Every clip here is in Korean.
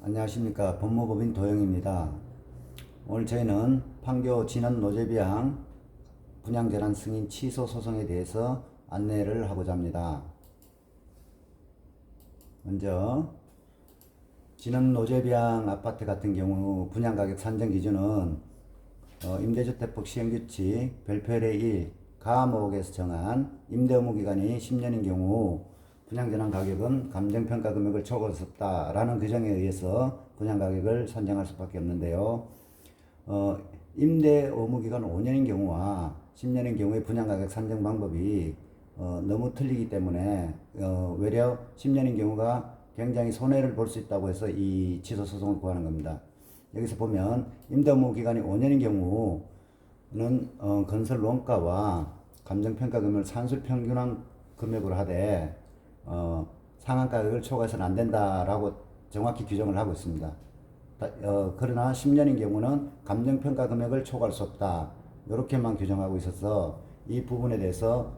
안녕하십니까. 법무법인 도영입니다. 오늘 저희는 판교 진원 노재비양 분양재란 승인 취소 소송에 대해서 안내를 하고자 합니다. 먼저 진원 노재비양 아파트 같은 경우 분양가격 산정 기준은 임대주택법 시행규칙 별표의 1 가목에서 정한 임대의무기간이 10년인 경우 분양전환 가격은 감정평가 금액을 초과할 수 없다라는 규정에 의해서 분양가격을 산정할 수밖에 없는데요. 임대 의무기간 5년인 경우와 10년인 경우의 분양가격 산정 방법이 너무 틀리기 때문에 외려 10년인 경우가 굉장히 손해를 볼 수 있다고 해서 이 취소 소송을 구하는 겁니다. 여기서 보면 임대 의무기간이 5년인 경우는 건설 원가와 감정평가 금액을 산술평균한 금액으로 하되 상한 가격을 초과해서는 안 된다라고 정확히 규정을 하고 있습니다. 그러나 10년인 경우는 감정평가 금액을 초과할 수 없다. 이렇게만 규정하고 있어서 이 부분에 대해서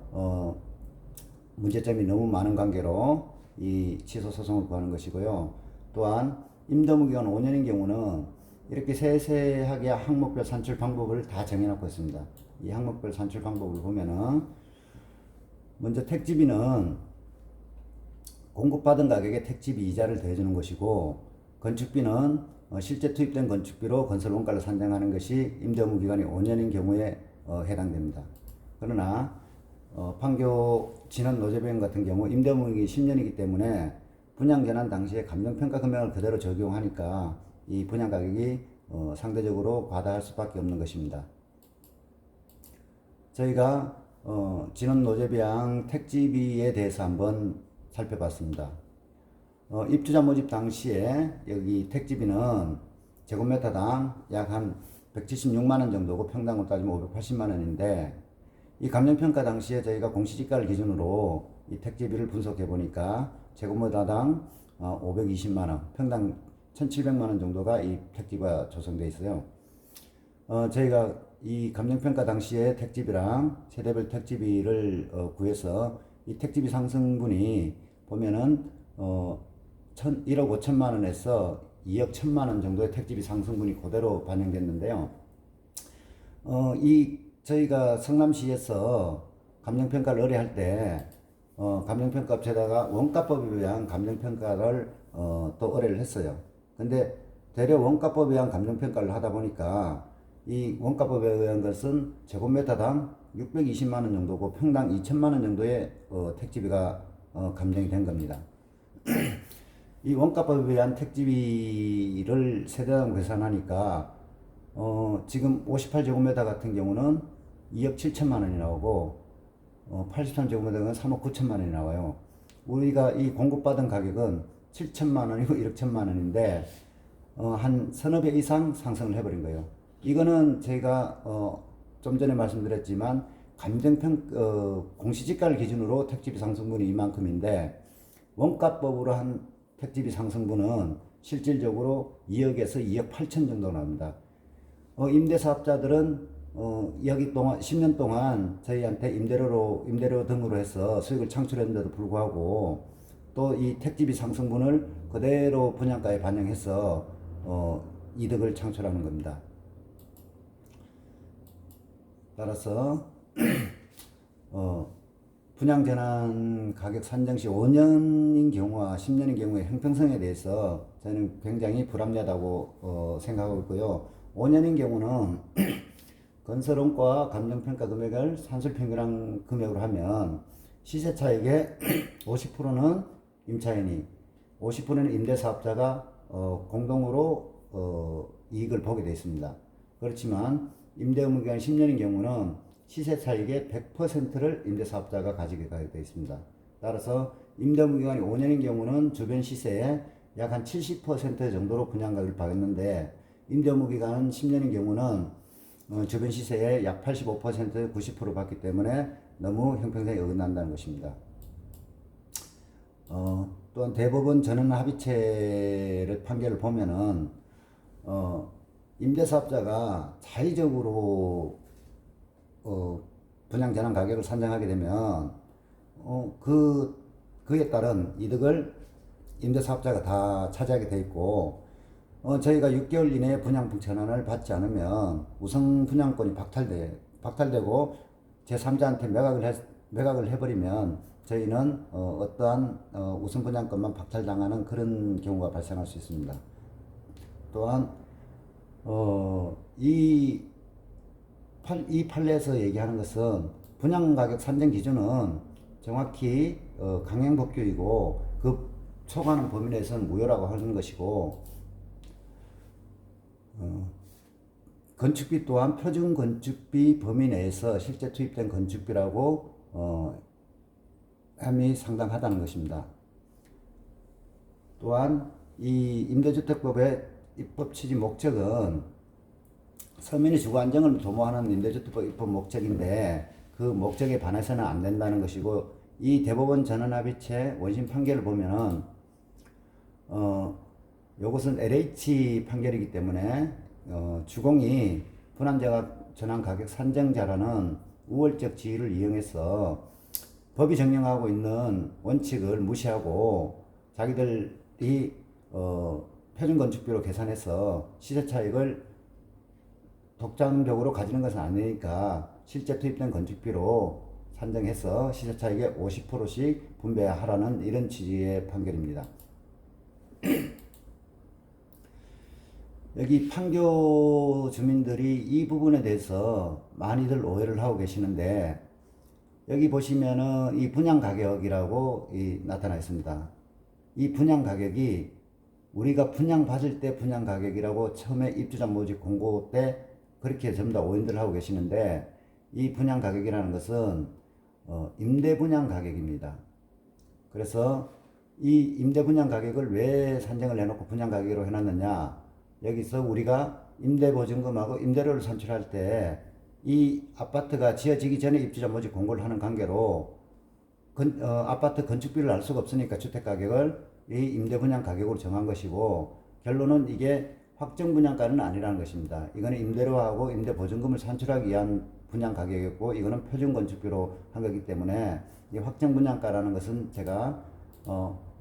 문제점이 너무 많은 관계로 이 취소 소송을 구하는 것이고요. 또한 임대의무기간 5년인 경우는 이렇게 세세하게 항목별 산출 방법을 다 정해놓고 있습니다. 이 항목별 산출 방법을 보면은 먼저 택지비는 공급받은 가격에 택지비 이자를 더해주는 것이고, 건축비는 실제 투입된 건축비로 건설 원가를 산정하는 것이 임대의무 기간이 5년인 경우에 해당됩니다. 그러나 판교 진원 노재비양 같은 경우 임대의무기 10년이기 때문에 분양 전환 당시에 감정평가 금액을 그대로 적용하니까 이 분양 가격이 상대적으로 과다할 수밖에 없는 것입니다. 저희가 진원 노재비양 택지비에 대해서 한번 살펴봤습니다. 입주자 모집 당시에 여기 택지비는 제곱미터당 약 한 176만원 정도고 평당으로 따지면 580만원인데 이 감정평가 당시에 저희가 공시지가를 기준으로 이 택지비를 분석해 보니까 제곱미터당 520만원, 평당 1700만원 정도가 이 택지비가 조성되어 있어요. 저희가 이 감정평가 당시에 택지비랑 세대별 택지비를 구해서 이 택지비 상승분이 보면은 1억 5천만 원에서 2억 1천만 원 정도의 택지비 상승분이 그대로 반영됐는데요. 저희가 성남시에서 감정평가를 의뢰할 때 감정평가업체에다가 원가법에 의한 감정평가를 또 의뢰를 했어요. 근데 대략 원가법에 의한 감정평가를 하다 보니까 이 원가법에 의한 것은 제곱미터당 620만 원 정도고 평당 2천만 원 정도의 택지비가 감정이 된 겁니다. 이 원가법에 의한 택지비를 세대당 계산하니까 지금 58제곱미터 같은 경우는 2억 7천만 원이 나오고 83제곱미터는 3억 9천만 원이 나와요. 우리가 이 공급받은 가격은 7천만 원이고 1억 1천만 원인데 한 서너 배 이상 상승을 해버린 거예요. 이거는 제가 좀 전에 말씀드렸지만 공시지가를 기준으로 택지비 상승분이 이만큼인데 원가법으로 한 택지비 상승분은 실질적으로 2억에서 2억 8천 정도 나옵니다. 임대사업자들은 여기 동안 10년 동안 저희한테 임대료 등으로 해서 수익을 창출했는데도 불구하고 또 이 택지비 상승분을 그대로 분양가에 반영해서 이득을 창출하는 겁니다. 따라서 분양전환 가격 산정 시 5년인 경우와 10년인 경우의 형평성에 대해서 저는 굉장히 불합리하다고 생각하고 있고요. 5년인 경우는 건설원가와 감정평가 금액을 산술평균한 금액으로 하면 시세차익의 50%는 임차인이, 50%는 임대사업자가 공동으로 이익을 보게 되어 있습니다. 그렇지만 임대의무기간 10년인 경우는 시세 차익의 100%를 임대사업자가 가지게 되어 있습니다. 따라서 임대의무기간이 5년인 경우는 주변 시세의 약 한 70% 정도로 분양가격을 받았는데 임대의무기간은 10년인 경우는 주변 시세의 약 85% 90% 받기 때문에 너무 형평성에 어긋난다는 것입니다. 또한 대법원 전원 합의체를 판결을 보면은 임대사업자가 자의적으로 분양 전환 가격을 산정하게 되면 그에 따른 이득을 임대사업자가 다 차지하게 돼 있고 저희가 6개월 이내에 분양 전환을 받지 않으면 우선 분양권이 박탈되고 제3자한테 매각을 해버리면 저희는 어떠한 우선 분양권만 박탈당하는 그런 경우가 발생할 수 있습니다. 또한 이 판례에서 얘기하는 것은 분양가격 산정 기준은 정확히 강행법규이고 그 초과하는 범위 내에서는 무효라고 하는 것이고, 건축비 또한 표준 건축비 범위 내에서 실제 투입된 건축비라고 함이 상당하다는 것입니다. 또한 이 임대주택법의 입법 취지 목적은 서민의 주거 안정을 도모하는 임대주택법 입법 목적인데 그 목적에 반해서는 안 된다는 것이고, 이 대법원 전원합의체 원심 판결을 보면은 요것은 LH 판결이기 때문에 주공이 분양자가 전환 가격 산정자라는 우월적 지위를 이용해서 법이 정령하고 있는 원칙을 무시하고 자기들이 표준 건축비로 계산해서 시세 차익을 독점적으로 가지는 것은 아니니까 실제 투입된 건축비로 산정해서 시세 차익의 50%씩 분배하라는 이런 취지의 판결입니다. 여기 판교 주민들이 이 부분에 대해서 많이들 오해를 하고 계시는데, 여기 보시면은 이 분양 가격이라고 나타나 있습니다. 이 분양 가격이 우리가 분양 받을 때 분양 가격이라고 처음에 입주자 모집 공고 때 그렇게 전부 다 오인들 하고 계시는데, 이 분양 가격이라는 것은 임대 분양 가격입니다. 그래서 이 임대 분양 가격을 왜 산정을 해놓고 분양 가격으로 해놨느냐, 여기서 우리가 임대 보증금하고 임대료를 산출할 때 이 아파트가 지어지기 전에 입주자 모집 공고를 하는 관계로 아파트 건축비를 알 수가 없으니까 주택가격을 이 임대 분양 가격으로 정한 것이고, 결론은 이게 확정 분양가는 아니라는 것입니다. 이거는 임대료하고 임대 보증금을 산출하기 위한 분양 가격이었고, 이거는 표준 건축비로 한 거기 때문에 이 확정 분양가라는 것은 제가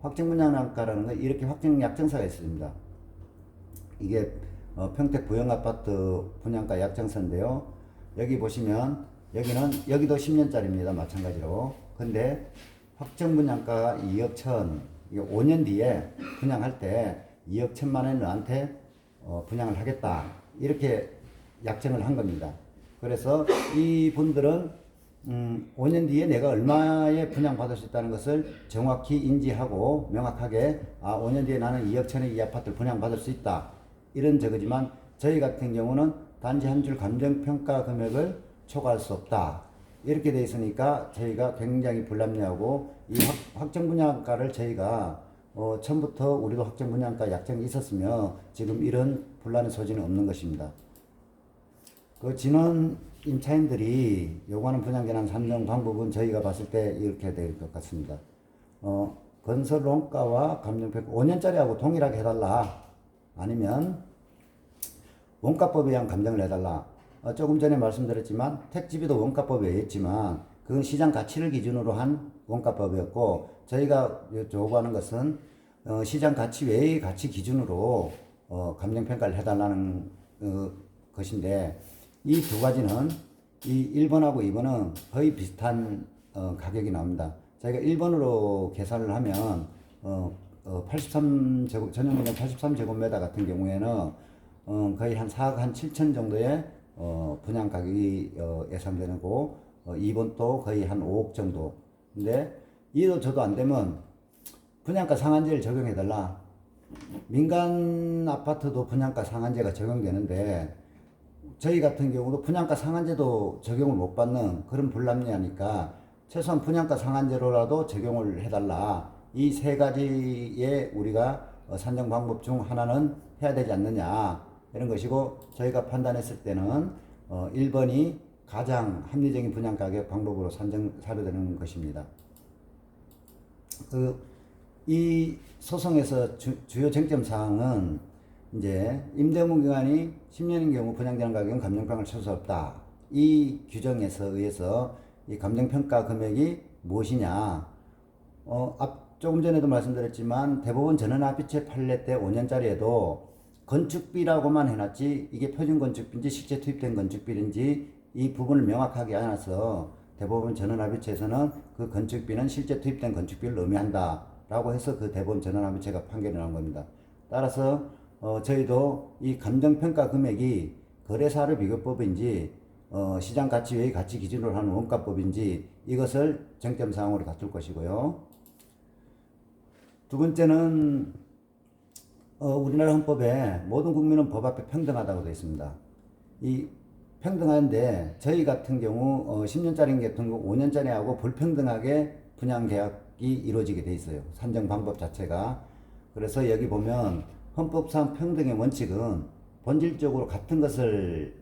확정 분양가라는 건 이렇게 확정 약정서가 있습니다. 이게 평택 부영 아파트 분양가 약정서인데요. 여기 보시면 여기도 10년짜리입니다. 마찬가지로. 근데 확정 분양가가 2억 1천, 5년 뒤에 분양할 때 2억 1천만 원 너한테 분양을 하겠다, 이렇게 약정을 한 겁니다. 그래서 이 분들은 5년 뒤에 내가 얼마에 분양받을 수 있다는 것을 정확히 인지하고 명확하게 5년 뒤에 나는 2억 천에 이 아파트를 분양받을 수 있다, 이런 저거지만, 저희 같은 경우는 단지 한 줄 감정평가 금액을 초과할 수 없다, 이렇게 돼 있으니까 저희가 굉장히 불합리하고, 이 확정 분양가를 저희가 처음부터 우리도 확정 분양가 약정이 있었으며 지금 이런 분란의 소지는 없는 것입니다. 그 진원 임차인들이 요구하는 분양계산 산정 방법은 저희가 봤을 때 이렇게 될 것 같습니다. 건설 원가와 감정평가 5년짜리하고 동일하게 해달라, 아니면 원가법에 의한 감정을 해달라. 조금 전에 말씀드렸지만 택지비도 원가법에 의했지만 그건 시장 가치를 기준으로 한 원가법이었고, 저희가 요구하는 것은 시장 가치 외의 가치 기준으로 감정평가를 해달라는 것인데, 이 두 가지는 이 1번하고 2번은 거의 비슷한 가격이 나옵니다. 저희가 1번으로 계산을 하면 83제곱, 전용분양 83제곱미터 같은 경우에는 거의 한 4억 한 7천 정도의 분양 가격이 예상되고, 2번 또 거의 한 5억 정도. 근데 이도 저도 안 되면 분양가 상한제를 적용해달라. 민간 아파트도 분양가 상한제가 적용되는데 저희 같은 경우도 분양가 상한제도 적용을 못 받는 그런 불합리하니까 최소한 분양가 상한제로라도 적용을 해달라. 이 세 가지의 우리가 산정 방법 중 하나는 해야 되지 않느냐, 이런 것이고, 저희가 판단했을 때는 1번이 가장 합리적인 분양가격 방법으로 사료되는 것입니다. 이 소송에서 주요 쟁점 사항은 이제 임대문 기간이 10년인 경우 분양되는 가격은 감정평가를 칠 수 없다. 이 규정에서 의해서 이 감정평가 금액이 무엇이냐. 조금 전에도 말씀드렸지만 대법원 전원합의체 판례 때 5년짜리에도 건축비라고만 해놨지 이게 표준 건축비인지 실제 투입된 건축비인지 이 부분을 명확하게 안 해놔서 대법원 전원합의체에서는 그 건축비는 실제 투입된 건축비를 의미한다 라고 해서 그 대법원 전원합의체가 판결이 나온 겁니다. 따라서 저희도 이 감정평가 금액이 거래사료 비교법인지 시장가치외의 가치 기준으로 하는 원가법인지 이것을 쟁점사항으로 다툴 것이고요. 두 번째는 우리나라 헌법에 모든 국민은 법 앞에 평등하다고 되어 있습니다. 이 평등한데 저희 같은 경우 10년짜리 같은 경우 5년짜리 하고 불평등하게 분양계약이 이루어지게 돼 있어요. 산정 방법 자체가. 그래서 여기 보면 헌법상 평등의 원칙은 본질적으로 같은 것을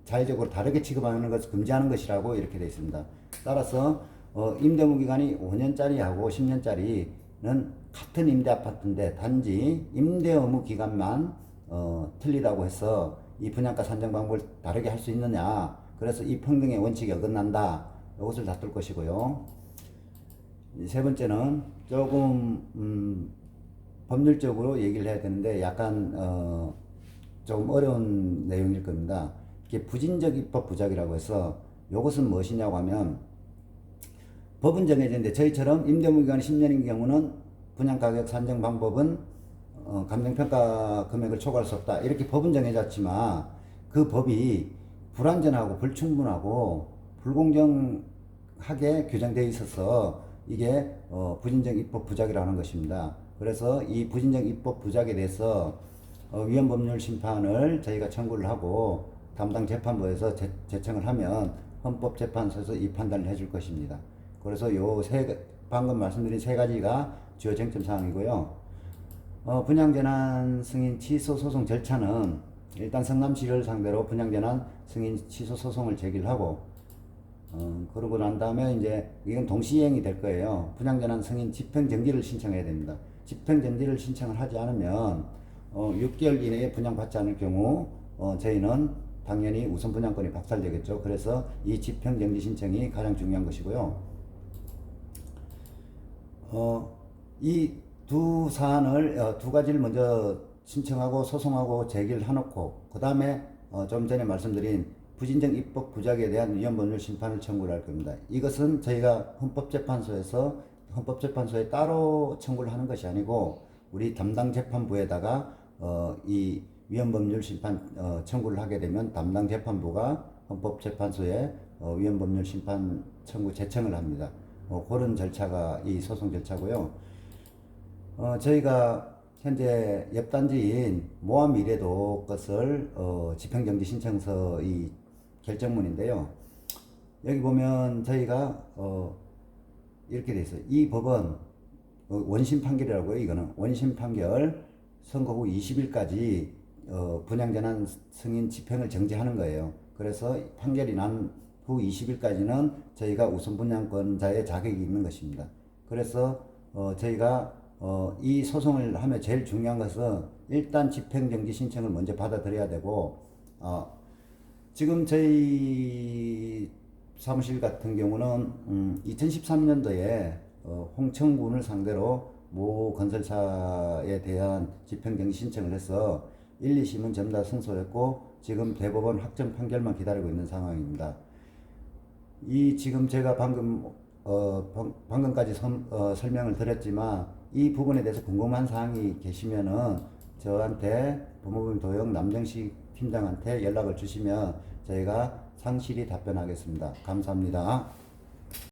자의적으로 다르게 취급하는 것을 금지하는 것이라고 이렇게 되어 있습니다. 따라서 임대무 기간이 5년짜리하고 10년짜리는 같은 임대 아파트인데 단지 임대 의무 기간만 틀리다고 해서 이 분양가 산정 방법을 다르게 할 수 있느냐. 그래서 이 평등의 원칙이 어긋난다. 이것을 다툴 것이고요. 세 번째는 조금 법률적으로 얘기를 해야 되는데 약간 조금 어려운 내용일 겁니다. 이게 부진적 입법 부작이라고 해서 이것은 무엇이냐고 하면 법은 정해져 있는데 저희처럼 임대무 기간이 10년인 경우는 분양가격 산정 방법은 감정평가 금액을 초과할 수 없다. 이렇게 법은 정해졌지만 그 법이 불완전하고 불충분하고 불공정하게 규정되어 있어서 이게 부진적 입법 부작이라는 것입니다. 그래서 이 부진적 입법 부작에 대해서 위헌법률 심판을 저희가 청구를 하고 담당 재판부에서 제청을 하면 헌법재판소에서 이 판단을 해줄 것입니다. 그래서 방금 말씀드린 세 가지가 주요 쟁점 사항이고요. 분양전환 승인 취소 소송 절차는 일단 성남시를 상대로 분양전환 승인 취소 소송을 제기를 하고 그러고 난 다음에 이제 이건 동시행이 될 거예요. 분양전환 승인 집행정지를 신청해야 됩니다. 집행정지를 신청을 하지 않으면 6개월 이내에 분양받지 않을 경우 저희는 당연히 우선 분양권이 박살되겠죠. 그래서 이 집행정지 신청이 가장 중요한 것이고요. 이 두 사안을 두 가지를 먼저 신청하고 소송하고 제기를 해놓고 그 다음에 좀 전에 말씀드린 부진적 입법 부작에 대한 위헌법률 심판을 청구를 할 겁니다. 이것은 저희가 헌법재판소에 따로 청구를 하는 것이 아니고 우리 담당 재판부에다가 이 위헌법률 심판 청구를 하게 되면 담당 재판부가 헌법재판소에 위헌법률 심판 청구 제청을 합니다. 그런 절차가 이 소송 절차고요. 저희가 현재 옆단지인 모함미래도 것을 집행정지 신청서 이 결정문인데요. 여기 보면 저희가 이렇게 돼 있어요. 이 법은 원심 판결이라고요. 이거는 원심 판결 선고 후 20일까지 분양전환 승인 집행을 정지하는 거예요. 그래서 판결이 난 후 20일까지는 저희가 우선 분양권자의 자격이 있는 것입니다. 그래서 저희가 이 소송을 하면 제일 중요한 것은 일단 집행정지 신청을 먼저 받아들여야 되고 지금 저희 사무실 같은 경우는 2013년도에 홍천군을 상대로 모 건설사에 대한 집행정지 신청을 해서 1, 2심은 전부 다 승소했고 지금 대법원 확정 판결만 기다리고 있는 상황입니다. 이 지금 제가 방금까지 설명을 드렸지만 이 부분에 대해서 궁금한 사항이 계시면은 저한테 법무부 도영 남정식 팀장한테 연락을 주시면 저희가 상실히 답변하겠습니다. 감사합니다.